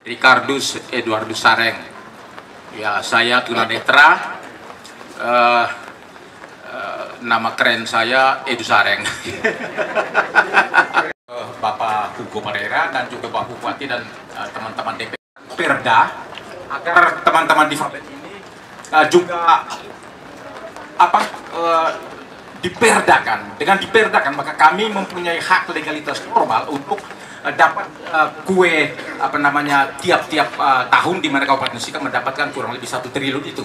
Ricardus Eduardus Sareng. Ya, saya tunanetra. Nama keren saya Edu Sareng. Bapak Hugo Pereira dan juga Pak Bupati dan teman-teman DPR Perda agar teman-teman difabel ini juga diperdakan. Dengan diperdakan maka kami mempunyai hak legalitas formal untuk dapat kue tiap-tiap tahun di mana Kabupaten Sika mendapatkan kurang lebih 1 triliun itu.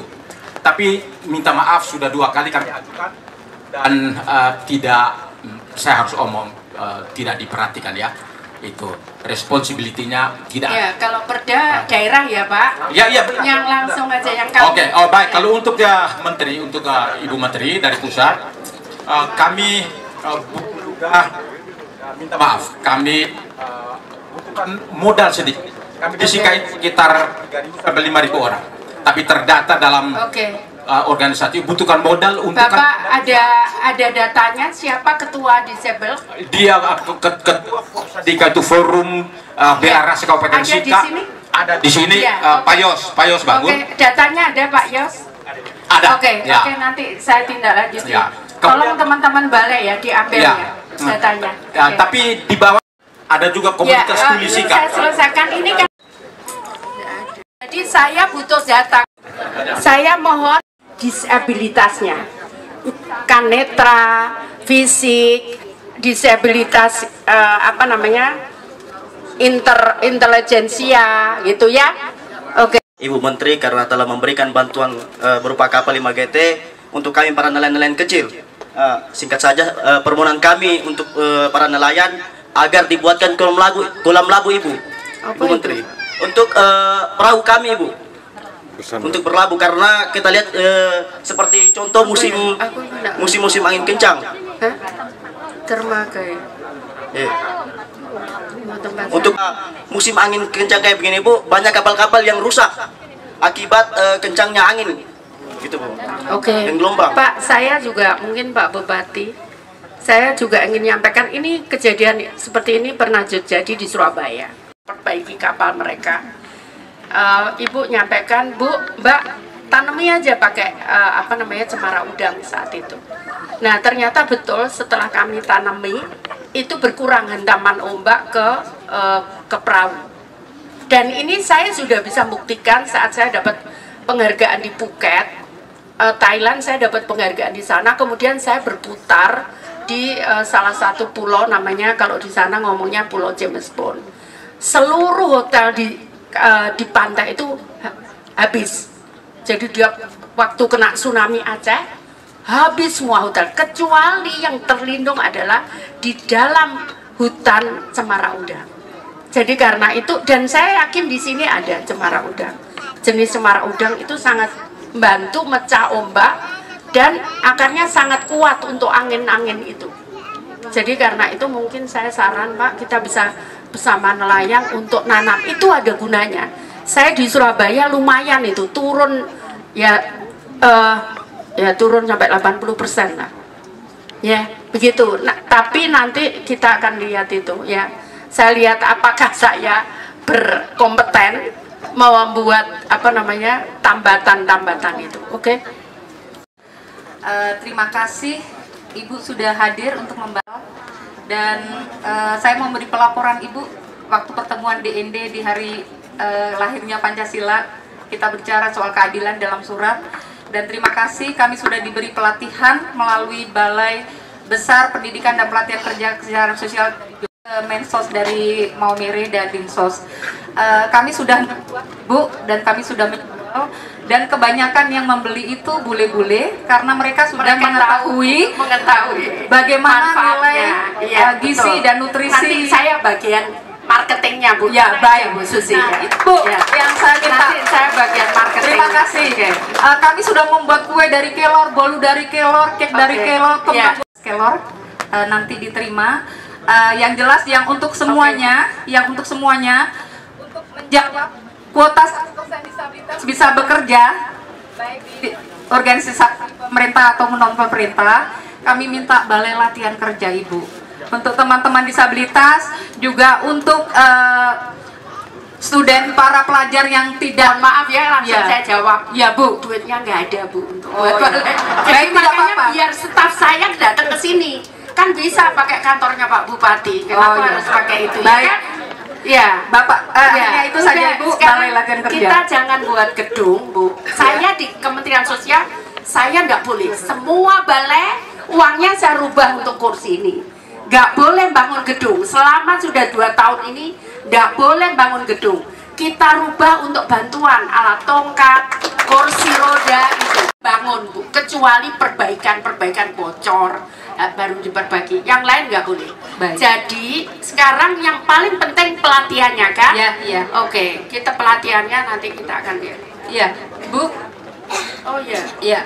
Tapi minta maaf sudah 2 kali kami ajukan dan saya harus tidak diperhatikan ya. Itu responsibility-nya tidak. Ya, kalau perda daerah ya Pak. Ya, benar. Yang langsung aja yang kami. Oke, baik. Kalau untuk Menteri, untuk Ibu Menteri dari pusat, kami minta maaf, kami butuhkan modal sedikit. Kami di Sika sekitar 5.000 orang, tapi terdata dalam organisasi butuhkan modal untuk. Bapak ada datanya siapa ketua disable? Dia ketua itu forum BLRAS Kabupaten Sika. Ada di sini ya, Pak Yos Bangun. Oke, datanya ada Pak Yos? Ada. Oke, nanti saya tindak lanjut. Ya. Tolong teman-teman balai ya diambil ya datanya. Ya, tapi di bawah ada juga komunitas tuli Sika. Saya selesaikan ini kan. Jadi saya butuh data. Saya mohon disabilitasnya, kan netra, fisik, disabilitas intelijensia gitu ya. Oke. Ibu Menteri karena telah memberikan bantuan berupa kapal 5GT untuk kami para nelayan-nelayan kecil. Singkat saja permohonan kami untuk para nelayan agar dibuatkan kolam labu Ibu. Ibu Menteri. Untuk perahu kami Ibu. Untuk berlabuh karena kita lihat seperti contoh musim angin kencang. Termakai. Untuk musim angin kencang kayak begini Bu, banyak kapal-kapal yang rusak akibat kencangnya angin, gitu Bu. Oke. Dan gelombang. Pak, saya juga mungkin Pak Bupati, saya juga ingin menyampaikan ini kejadian seperti ini pernah terjadi di Surabaya. Perbaiki kapal mereka. Ibu nyampaikan, Bu, Mbak, tanami aja pakai cemara udang saat itu. Nah, ternyata betul setelah kami tanami itu berkurang hantaman ombak ke perahu. Dan ini saya sudah bisa buktikan saat saya dapat penghargaan di Phuket, Thailand. Saya dapat penghargaan di sana. Kemudian saya berputar di salah satu pulau, namanya kalau di sana ngomongnya Pulau James Bond. Seluruh hotel di pantai itu habis. Jadi dia waktu kena tsunami Aceh habis semua hotel, kecuali yang terlindung adalah di dalam hutan cemara udang. Jadi karena itu, dan saya yakin di sini ada cemara udang. Jenis cemara udang itu sangat membantu mecah ombak dan akarnya sangat kuat untuk angin-angin itu. Jadi karena itu mungkin saya saran Pak, kita bisa bersama nelayan untuk nanam, itu ada gunanya. Saya di Surabaya lumayan itu turun turun sampai 80% lah ya begitu. Nah, tapi nanti kita akan lihat itu ya, saya lihat apakah saya berkompeten membuat tambatan itu. Oke. Terima kasih Ibu sudah hadir untuk membantu. Dan saya mau memberi pelaporan Ibu waktu pertemuan DND di hari lahirnya Pancasila, kita bicara soal keadilan dalam surat. Dan terima kasih kami sudah diberi pelatihan melalui Balai Besar Pendidikan dan Pelatihan Kerja Kesejahteraan Sosial Mensos dari Maumere dan Dinsos. Kami sudah Bu dan kami sudah menjual, dan kebanyakan yang membeli itu bule-bule karena mereka sudah mengetahui bagaimana nilai gizi dan nutrisi. Nanti saya bagian marketingnya Bu. Ya, baik Bu Susi. Nah, itu Bu yang saya minta. Nanti saya bagian marketing. Terima kasih. Kami sudah membuat kue dari kelor, bolu dari kelor, cake dari kelor, kelor. Nanti diterima. Yang jelas yang untuk semuanya, untuk menjawab kuota 100% disabilitas bisa bekerja baik di organisasi pemerintah atau non pemerintah. Kami minta balai latihan kerja Ibu. Untuk teman-teman disabilitas juga untuk student para pelajar yang tidak Maaf ya, langsung Ya. saya jawab. Ya, Bu. Duitnya nggak ada, Bu, untuk Oh, buat iya. balai. Baik, Jadi tidak makanya apa-apa. biar staf saya datang ke sini. Kan bisa pakai kantornya Pak Bupati. Kenapa iya. harus pakai itu? Baik. Ya kan? Ya. Bapak, hanya itu saja udah, Ibu, sekarang Balai Latihan Kerja. Kita jangan buat gedung, Bu. Saya di Kementerian Sosial, saya nggak boleh. Semua balai, uangnya saya rubah untuk kursi ini. Nggak boleh bangun gedung. Selama sudah 2 tahun ini, nggak boleh bangun gedung. Kita rubah untuk bantuan, alat tongkat, kursi roda, itu. Bangun, Bu. Kecuali perbaikan bocor, baru diperbaiki. Yang lain nggak boleh. Baik. Jadi sekarang yang paling penting pelatihannya kan? Iya, iya. Oke, kita pelatihannya nanti kita akan lihat. Iya, Bu. Oh iya, Iya.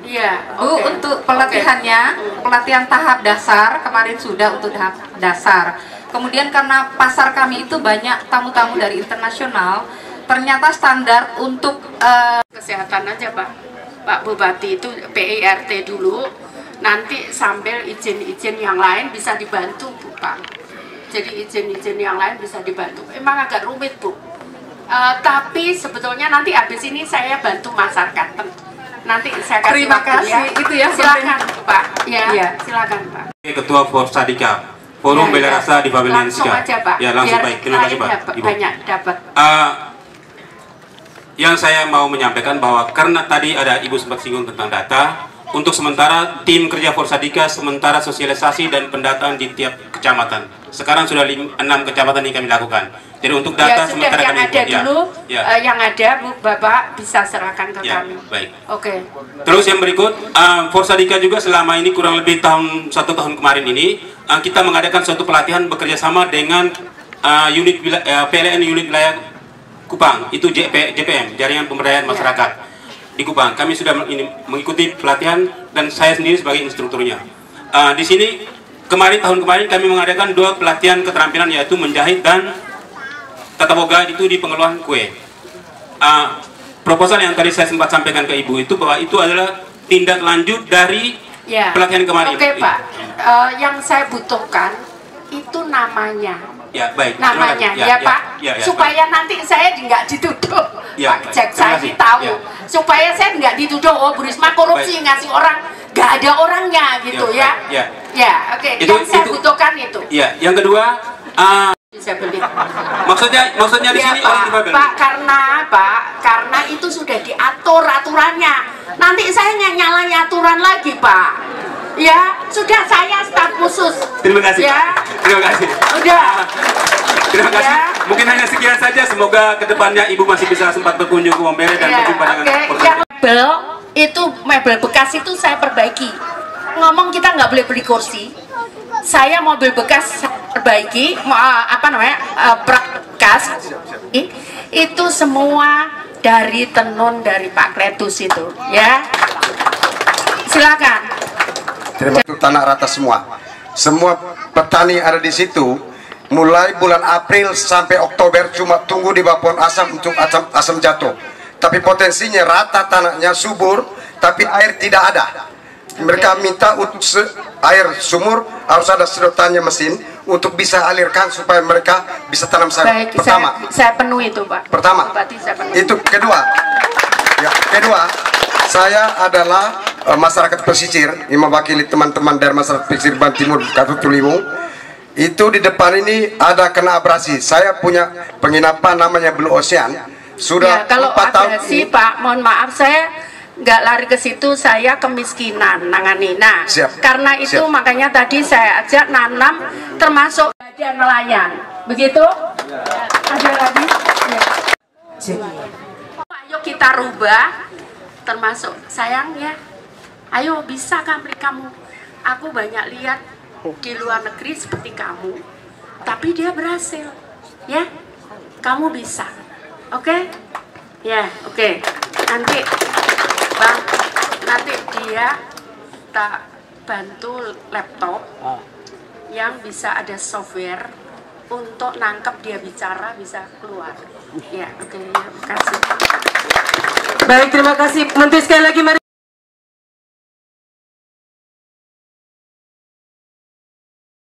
iya. Bu, oke. untuk pelatihannya, pelatihan tahap dasar kemarin sudah untuk tahap dasar. Kemudian karena pasar kami itu banyak tamu-tamu dari internasional, ternyata standar untuk Kesehatan aja Pak Bupati itu PIRT dulu, nanti sambil izin-izin yang lain bisa dibantu Bu Pak. Jadi izin-izin yang lain bisa dibantu. Emang agak rumit Bu. Tapi sebetulnya nanti habis ini saya bantu masyarakat. Nanti saya kasih Terima waktu kasih, itu ya, silakan Pak. Ya, Iya. silakan Pak. Ketua Forsadika, Forum Bela Rasa di Langsung Babelinska. aja Pak. Ya, langsung Biar baik. Terima kasih Pak. klien Ibu. banyak dapat. Yang saya mau menyampaikan bahwa karena tadi ada Ibu sempat singgung tentang data, untuk sementara tim kerja Forsadika sementara sosialisasi dan pendataan di tiap kecamatan. Sekarang sudah 6 kecamatan yang kami lakukan. Jadi untuk Ya data sudah, sementara yang kami ada ya, dulu, ya, yang ada Bu Bapak bisa serahkan ke ya, kami. baik. Oke. Terus yang berikut, Forsadika juga selama ini kurang lebih 1 tahun kemarin ini kita mengadakan suatu pelatihan bekerjasama dengan PLN unit wilayah Kupang, itu JPM, Jaringan Pemberdayaan Masyarakat di Kupang. Kami sudah mengikuti pelatihan dan saya sendiri sebagai instrukturnya. Di sini tahun kemarin kami mengadakan 2 pelatihan keterampilan, yaitu menjahit dan tata boga itu di pengelolaan kue. Proposal yang tadi saya sempat sampaikan ke Ibu itu bahwa itu adalah tindak lanjut dari pelatihan kemarin. Oke Pak, yang saya butuhkan itu namanya. Ya, baik. Namanya, ya Pak, supaya nanti saya nggak dituduh. Ya, Pak baik. Jack, Terima saya kasih. tahu. Ya. Supaya saya nggak dituduh, oh Bu Risma korupsi, Baik. ngasih orang, nggak ada orangnya gitu Ya, ya. baik. Ya, oke. Yang saya butuhkan itu. Ya, yang kedua, Bisa beli. maksudnya di Ya, sini Pak, karena itu sudah diatur aturannya. Nanti saya nggak nyalain aturan lagi, Pak. Ya, sudah saya staf khusus. Terima kasih. Ya. Terima kasih. Udah. Terima kasih. Ya. Mungkin hanya sekian saja. Semoga kedepannya Ibu masih bisa sempat berkunjung ke Mombele dan Ya, berjumpa dengan oke. Yang mebel itu mebel bekas itu saya perbaiki. Ngomong kita nggak boleh beli kursi. Saya mobil bekas saya perbaiki, bekas itu semua dari tenun dari Pak Kletus itu, ya. Silakan. Terima kasih. Tanah rata semua. Semua petani ada di situ. Mulai bulan April sampai Oktober cuma tunggu di bawah pohon asam untuk asam jatuh. Tapi potensinya rata tanahnya subur, tapi air tidak ada. Mereka minta untuk air sumur harus ada sedotannya mesin untuk bisa alirkan supaya mereka bisa tanam sayur. Baik, Pertama, saya penuhi itu, Pak. Pertama, Bupati, saya penuhi. itu kedua. Ya, kedua, saya adalah masyarakat pesisir yang mewakili teman-teman dari masyarakat pesisir Bantimur, Katutuliwung. Itu di depan ini ada kena abrasi. Saya punya penginapan namanya Blue Ocean. Sudah Ya, kalau 4 tahun abrasi, ini. Pak, mohon maaf saya nggak lari ke situ, saya kemiskinan nangani. Nah, Siap. karena itu Siap. makanya tadi saya ajak nanam termasuk badan nelayan. Begitu? Ada lagi? Ya. Ayo kita rubah, termasuk sayangnya. Ayo bisa kan beli kamu? Aku banyak lihat di luar negeri seperti kamu, tapi dia berhasil, ya. Kamu bisa, oke? Ya, oke. Nanti, Bang, nanti dia tak bantu laptop yang bisa ada software untuk nangkep dia bicara bisa keluar. Ya, oke. Ya, makasih. Baik, terima kasih. Menteri sekali lagi mari